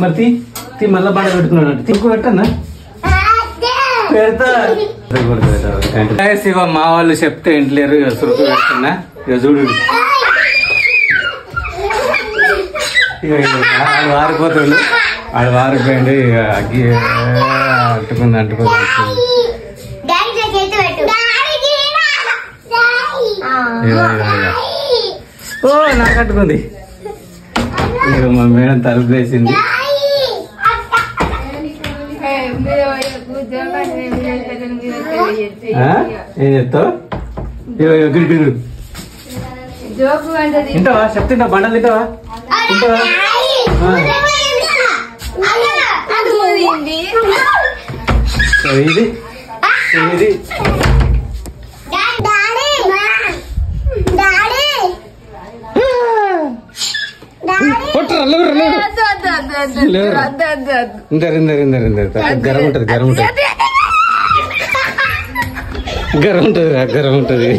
మరి మళ్ళా బాగా పెట్టుకున్నాడు తింకు పెట్టన్నా పెడతా శివ మా వాళ్ళు చెప్తే ఇంట్లేరు సురుకు పెడుతున్నా ఇక చూడు ఆడు వారిపోతుండు ఆడు వారిపోయిండు ఇక అగ్గి అంటుకుంది ఓ నాకు అంటుకుంది ఇక మా మేడం తలుపు వేసింది ఏం చెప్తావు గిడు తింటావా చెప్తుంటా బండలు తింటావా ఇది ఇది గరం ఉంటది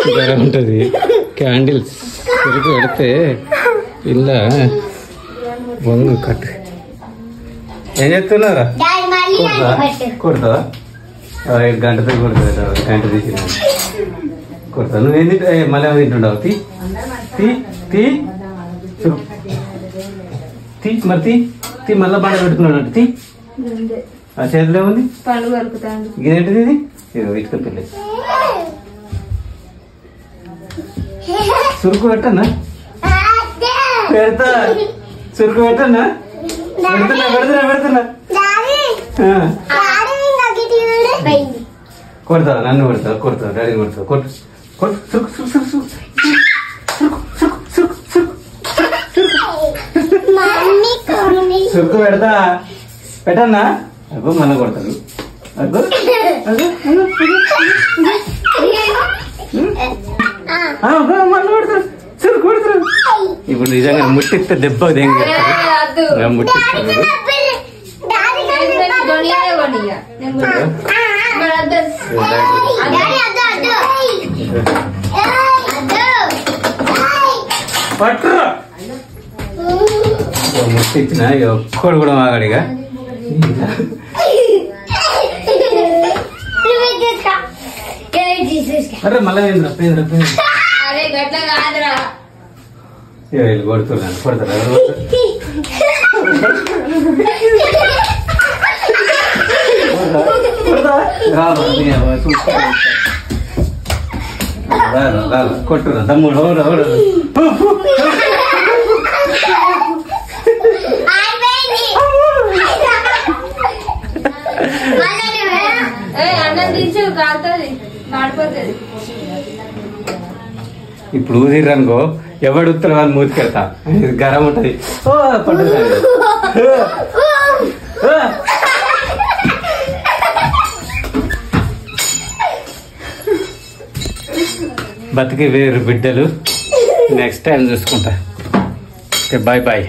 గరం ఉంటది క్యాండిల్స్ పెరుగు పెడితే ఇలా వంగు కట్టు ఏం చెప్తున్నారా కొడతావా గంటతో కొడతా గంట తీసిన కొడతా నువ్వేం తింటా మళ్ళీ తింటుండవు మరి మళ్ళా బాగా పెట్టుకున్నాడు ఆ చేతిలో ఏముంది ఇదేంటిది ఇది ఇటుకొని పెళ్ళి సురుకు పెట్టన్నా పెడతా సురుకు పెట్టన్నా పెడుతున్నా కొడతావా నన్ను కొడతావు డాడీ కొడతావు కొట్టు సురుకు పెడతా పెట్టన్నా అగో మళ్ళీ కొడతాను మళ్ళీ కొడతారు సురుకు కొడతారు ఇప్పుడు నిజంగా ముట్టిస్తే దెబ్బ ముట్టిస్తాను పట్టురా ముట్టించిన ఒక్కడు కూడా మాగాడిగా అరే మళ్ళీ కొడుతున్నాను కొడతారా కొట్టురా తమ్ముడు ఇప్పుడు ఊదిరనుకో ఎవడు ఉత్తరం అని మూతికెళ్తా గరం ఉంటది బతికి వేరు బిడ్డలు నెక్స్ట్ టైం చూసుకుంటా బాయ్ బాయ్.